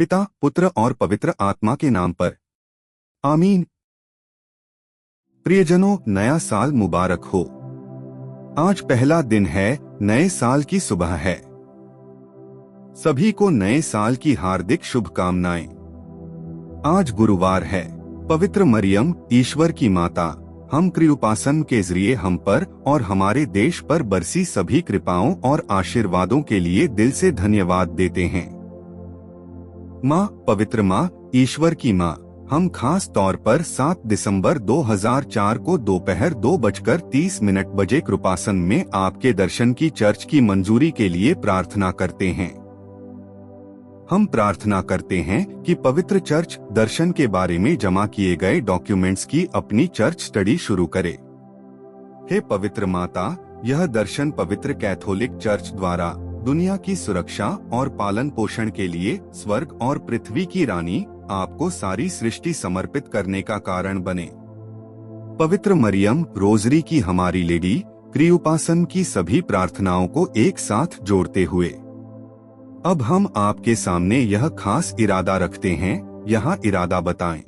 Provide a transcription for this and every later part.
पिता, पुत्र और पवित्र आत्मा के नाम पर। आमीन। प्रियजनों, नया साल मुबारक हो। आज पहला दिन है, नए साल की सुबह है। सभी को नए साल की हार्दिक शुभकामनाएं। आज गुरुवार है। पवित्र मरियम, ईश्वर की माता, हम कृपासन के जरिए हम पर और हमारे देश पर बरसी सभी कृपाओं और आशीर्वादों के लिए दिल से धन्यवाद देते हैं। माँ, पवित्र माँ, ईश्वर की माँ, हम खास तौर पर 7 दिसंबर 2004 को दोपहर 2:30 बजे कृपासन में आपके दर्शन की चर्च की मंजूरी के लिए प्रार्थना करते हैं। हम प्रार्थना करते हैं कि पवित्र चर्च दर्शन के बारे में जमा किए गए डॉक्यूमेंट्स की अपनी चर्च स्टडी शुरू करे। हे पवित्र माता, यह दर्शन पवित्र कैथोलिक चर्च द्वारा दुनिया की सुरक्षा और पालन पोषण के लिए स्वर्ग और पृथ्वी की रानी आपको सारी सृष्टि समर्पित करने का कारण बने। पवित्र मरियम, रोजरी की हमारी लेडी, कृपासन की सभी प्रार्थनाओं को एक साथ जोड़ते हुए अब हम आपके सामने यह खास इरादा रखते हैं। यहाँ इरादा बताएं।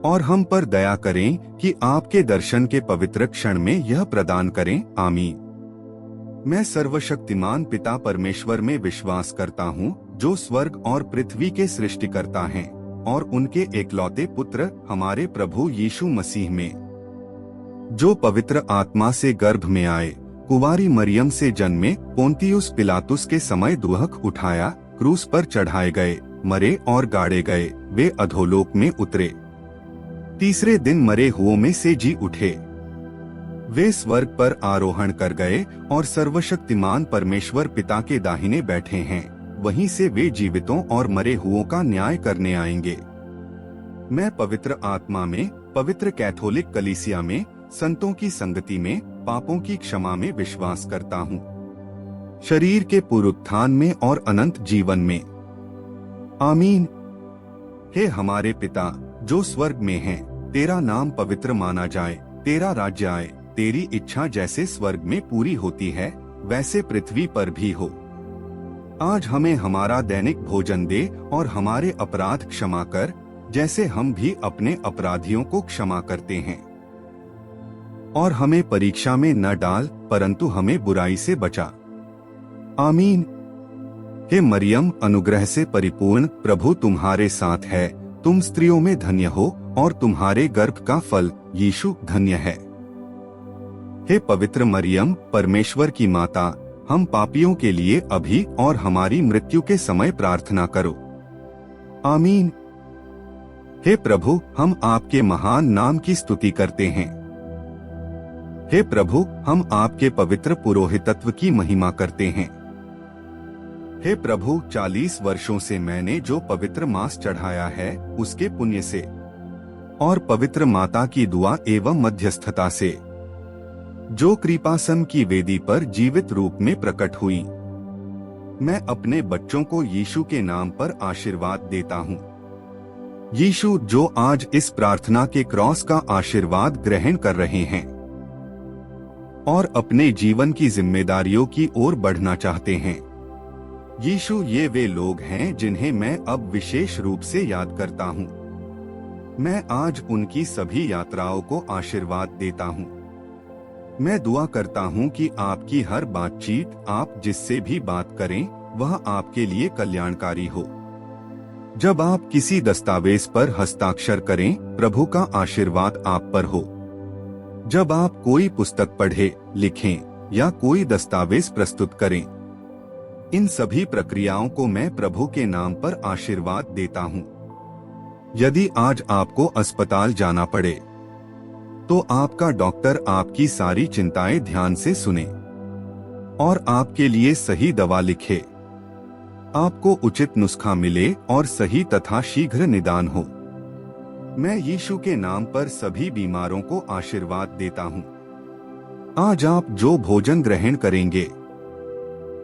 और हम पर दया करें कि आपके दर्शन के पवित्र क्षण में यह प्रदान करें। आमीन। मैं सर्वशक्तिमान पिता परमेश्वर में विश्वास करता हूँ, जो स्वर्ग और पृथ्वी के सृष्टिकर्ता हैं, और उनके एकलौते पुत्र हमारे प्रभु यीशु मसीह में, जो पवित्र आत्मा से गर्भ में आए, कुंवारी मरियम से जन्मे, पोंतियुस पिलातुस के समय दुहक उठाया, क्रूस पर चढ़ाए गए, मरे और गाड़े गए, वे अधोलोक में उतरे, तीसरे दिन मरे हुओं में से जी उठे, वे स्वर्ग पर आरोहण कर गए और सर्वशक्तिमान परमेश्वर पिता के दाहिने बैठे हैं। वहीं से वे जीवितों और मरे हुओं का न्याय करने आएंगे। मैं पवित्र आत्मा में, पवित्र कैथोलिक कलीसिया में, संतों की संगति में, पापों की क्षमा में विश्वास करता हूँ, शरीर के पुनरुत्थान में और अनंत जीवन में। आमीन। हे हमारे पिता जो स्वर्ग में है, तेरा नाम पवित्र माना जाए, तेरा राज्य आए, तेरी इच्छा जैसे स्वर्ग में पूरी होती है वैसे पृथ्वी पर भी हो। आज हमें हमारा दैनिक भोजन दे और हमारे अपराध क्षमा कर, जैसे हम भी अपने अपराधियों को क्षमा करते हैं, और हमें परीक्षा में न डाल, परंतु हमें बुराई से बचा। आमीन। हे मरियम, अनुग्रह से परिपूर्ण, प्रभु तुम्हारे साथ है, तुम स्त्रियों में धन्य हो और तुम्हारे गर्भ का फल यीशु धन्य है। हे पवित्र मरियम, परमेश्वर की माता, हम पापियों के लिए अभी और हमारी मृत्यु के समय प्रार्थना करो। आमीन। हे प्रभु, हम आपके महान नाम की स्तुति करते हैं। हे प्रभु, हम आपके पवित्र पुरोहितत्व की महिमा करते हैं। हे प्रभु, 40 वर्षों से मैंने जो पवित्र मांस चढ़ाया है, उसके पुण्य से और पवित्र माता की दुआ एवं मध्यस्थता से, जो कृपासन की वेदी पर जीवित रूप में प्रकट हुई, मैं अपने बच्चों को यीशु के नाम पर आशीर्वाद देता हूँ। यीशु जो आज इस प्रार्थना के क्रॉस का आशीर्वाद ग्रहण कर रहे हैं और अपने जीवन की जिम्मेदारियों की ओर बढ़ना चाहते हैं, यीशु ये वे लोग हैं जिन्हें मैं अब विशेष रूप से याद करता हूँ। मैं आज उनकी सभी यात्राओं को आशीर्वाद देता हूँ। मैं दुआ करता हूँ कि आपकी हर बातचीत, आप जिससे भी बात करें, वह आपके लिए कल्याणकारी हो। जब आप किसी दस्तावेज पर हस्ताक्षर करें, प्रभु का आशीर्वाद आप पर हो। जब आप कोई पुस्तक पढ़े, लिखें या कोई दस्तावेज प्रस्तुत करें, इन सभी प्रक्रियाओं को मैं प्रभु के नाम पर आशीर्वाद देता हूँ। यदि आज आपको अस्पताल जाना पड़े, तो आपका डॉक्टर आपकी सारी चिंताएं ध्यान से सुने और आपके लिए सही दवा लिखे, आपको उचित नुस्खा मिले और सही तथा शीघ्र निदान हो। मैं यीशु के नाम पर सभी बीमारों को आशीर्वाद देता हूँ। आज आप जो भोजन ग्रहण करेंगे,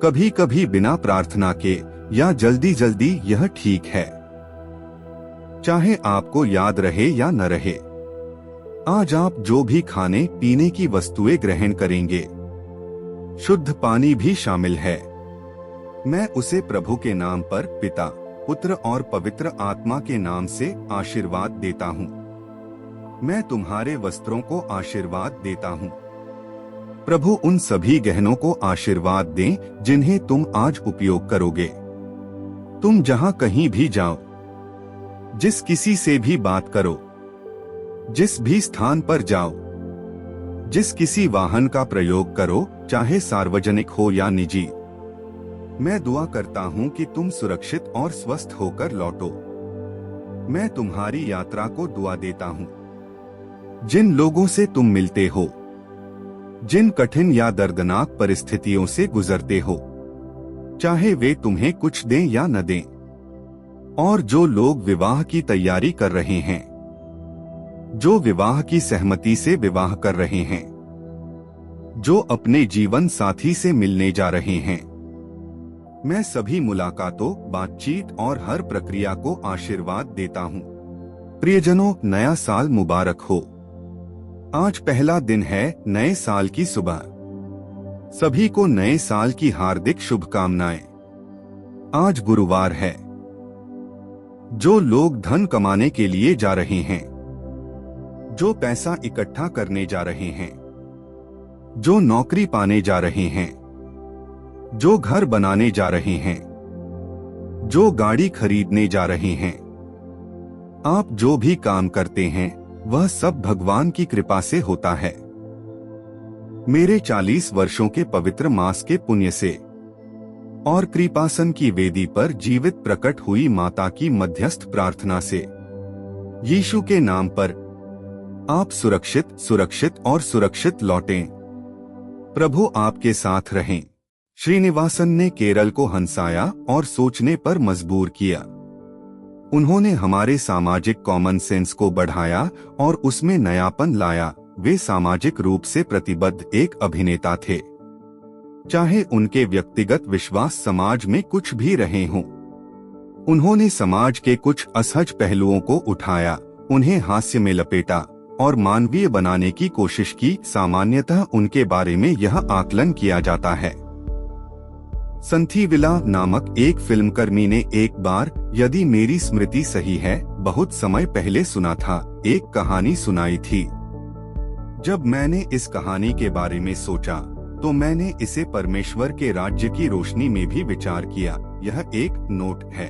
कभी कभी बिना प्रार्थना के या जल्दी जल्दी, यह ठीक है, चाहे आपको याद रहे या न रहे। आज आप जो भी खाने पीने की वस्तुएं ग्रहण करेंगे, शुद्ध पानी भी शामिल है। मैं उसे प्रभु के नाम पर, पिता, पुत्र और पवित्र आत्मा के नाम से आशीर्वाद देता हूँ। मैं तुम्हारे वस्त्रों को आशीर्वाद देता हूँ। प्रभु उन सभी गहनों को आशीर्वाद दें जिन्हें तुम आज उपयोग करोगे। तुम जहाँ कहीं भी जाओ, जिस किसी से भी बात करो, जिस भी स्थान पर जाओ, जिस किसी वाहन का प्रयोग करो, चाहे सार्वजनिक हो या निजी, मैं दुआ करता हूँ कि तुम सुरक्षित और स्वस्थ होकर लौटो। मैं तुम्हारी यात्रा को दुआ देता हूँ। जिन लोगों से तुम मिलते हो, जिन कठिन या दर्दनाक परिस्थितियों से गुजरते हो, चाहे वे तुम्हें कुछ दें या न दें, और जो लोग विवाह की तैयारी कर रहे हैं, जो विवाह की सहमति से विवाह कर रहे हैं, जो अपने जीवन साथी से मिलने जा रहे हैं, मैं सभी मुलाकातों, बातचीत और हर प्रक्रिया को आशीर्वाद देता हूँ। प्रियजनों, नया साल मुबारक हो। आज पहला दिन है नए साल की सुबह। सभी को नए साल की हार्दिक शुभकामनाएं। आज गुरुवार है। जो लोग धन कमाने के लिए जा रहे हैं, जो पैसा इकट्ठा करने जा रहे हैं, जो नौकरी पाने जा रहे हैं, जो घर बनाने जा रहे हैं, जो गाड़ी खरीदने जा रहे हैं, आप जो भी काम करते हैं, वह सब भगवान की कृपा से होता है। मेरे 40 वर्षों के पवित्र मास के पुण्य से और कृपासन की वेदी पर जीवित प्रकट हुई माता की मध्यस्थ प्रार्थना से, यीशु के नाम पर आप सुरक्षित, सुरक्षित और सुरक्षित लौटें। प्रभु आपके साथ रहें। श्रीनिवासन ने केरल को हंसाया और सोचने पर मजबूर किया। उन्होंने हमारे सामाजिक कॉमन सेंस को बढ़ाया और उसमें नयापन लाया। वे सामाजिक रूप से प्रतिबद्ध एक अभिनेता थे। चाहे उनके व्यक्तिगत विश्वास समाज में कुछ भी रहे हों, उन्होंने समाज के कुछ असहज पहलुओं को उठाया, उन्हें हास्य में लपेटा और मानवीय बनाने की कोशिश की। सामान्यतः उनके बारे में यह आकलन किया जाता है। संथीविला नामक एक फिल्मकर्मी ने एक बार, यदि मेरी स्मृति सही है, बहुत समय पहले सुना था, एक कहानी सुनाई थी। जब मैंने इस कहानी के बारे में सोचा, तो मैंने इसे परमेश्वर के राज्य की रोशनी में भी विचार किया। यह एक नोट है।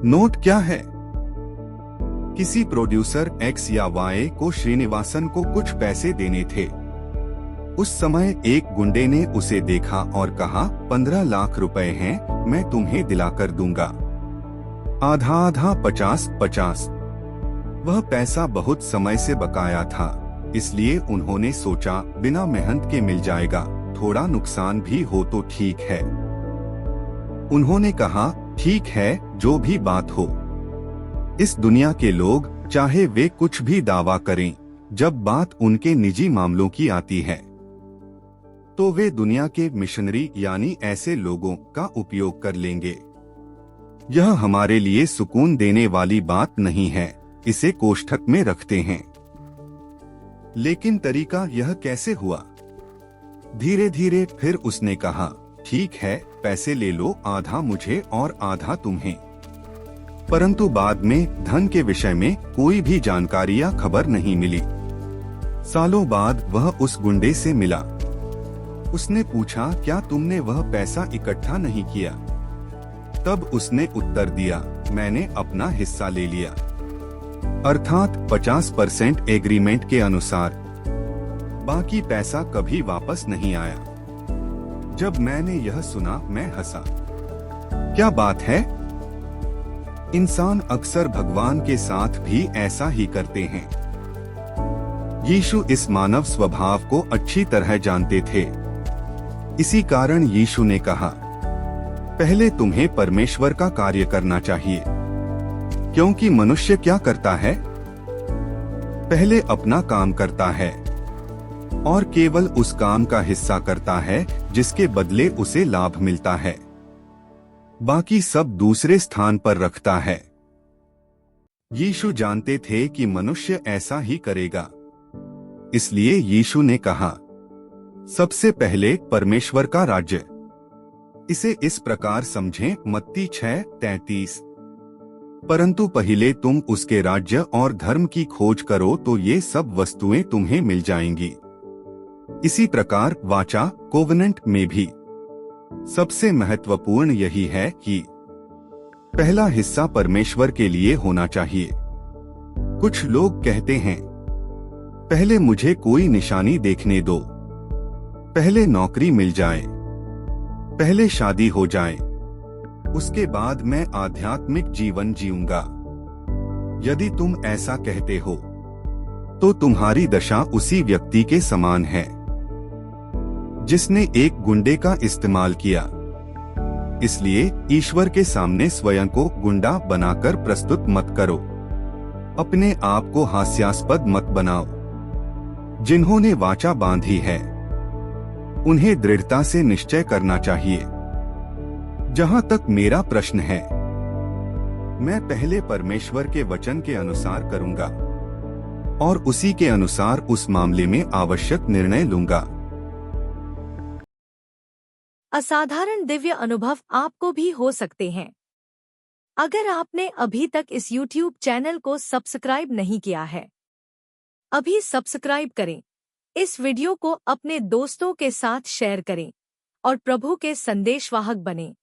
नोट क्या है? किसी प्रोड्यूसर X या Y को श्रीनिवासन को कुछ पैसे देने थे। उस समय एक गुंडे ने उसे देखा और कहा, 15 लाख रुपए हैं, मैं तुम्हें दिलाकर दूंगा। आधा आधा, 50-50। वह पैसा बहुत समय से बकाया था, इसलिए उन्होंने सोचा बिना मेहनत के मिल जाएगा, थोड़ा नुकसान भी हो तो ठीक है। उन्होंने कहा, ठीक है, जो भी बात हो। इस दुनिया के लोग, चाहे वे कुछ भी दावा करें, जब बात उनके निजी मामलों की आती है, तो वे दुनिया के मिशनरी यानी ऐसे लोगों का उपयोग कर लेंगे। यह हमारे लिए सुकून देने वाली बात नहीं है, इसे कोष्ठक में रखते हैं। लेकिन तरीका यह कैसे हुआ? धीरे धीरे फिर उसने कहा, ठीक है, पैसे ले लो, आधा मुझे और आधा तुम्हें। परंतु बाद में धन के विषय में कोई भी जानकारी या खबर नहीं मिली। सालों बाद वह उस गुंडे से मिला। उसने पूछा, क्या तुमने वह पैसा इकट्ठा नहीं किया? तब उसने उत्तर दिया, मैंने अपना हिस्सा ले लिया। अर्थात 50% एग्रीमेंट के अनुसार। बाकी पैसा कभी वापस नहीं आया। जब मैंने यह सुना मैं हंसा। क्या बात है? इंसान अक्सर भगवान के साथ भी ऐसा ही करते हैं। यीशु इस मानव स्वभाव को अच्छी तरह जानते थे। इसी कारण यीशु ने कहा, पहले तुम्हें परमेश्वर का कार्य करना चाहिए। क्योंकि मनुष्य क्या करता है? पहले अपना काम करता है और केवल उस काम का हिस्सा करता है जिसके बदले उसे लाभ मिलता है। बाकी सब दूसरे स्थान पर रखता है। यीशु जानते थे कि मनुष्य ऐसा ही करेगा। इसलिए यीशु ने कहा, सबसे पहले परमेश्वर का राज्य। इसे इस प्रकार समझें, मत्ती 6:33। परंतु पहले तुम उसके राज्य और धर्म की खोज करो तो ये सब वस्तुएं तुम्हें मिल जाएंगी। इसी प्रकार वाचा कोवेनेंट में भी सबसे महत्वपूर्ण यही है कि पहला हिस्सा परमेश्वर के लिए होना चाहिए। कुछ लोग कहते हैं, पहले मुझे कोई निशानी देखने दो, पहले नौकरी मिल जाए, पहले शादी हो जाए, उसके बाद मैं आध्यात्मिक जीवन जीऊंगा। यदि तुम ऐसा कहते हो तो तुम्हारी दशा उसी व्यक्ति के समान है जिसने एक गुंडे का इस्तेमाल किया। इसलिए ईश्वर के सामने स्वयं को गुंडा बनाकर प्रस्तुत मत करो। अपने आप को हास्यास्पद मत बनाओ। जिन्होंने वाचा बांधी है उन्हें दृढ़ता से निश्चय करना चाहिए। जहां तक मेरा प्रश्न है, मैं पहले परमेश्वर के वचन के अनुसार करूंगा और उसी के अनुसार उस मामले में आवश्यक निर्णय लूंगा। असाधारण दिव्य अनुभव आपको भी हो सकते हैं। अगर आपने अभी तक इस YouTube चैनल को सब्सक्राइब नहीं किया है, अभी सब्सक्राइब करें, इस वीडियो को अपने दोस्तों के साथ शेयर करें और प्रभु के संदेशवाहक बनें।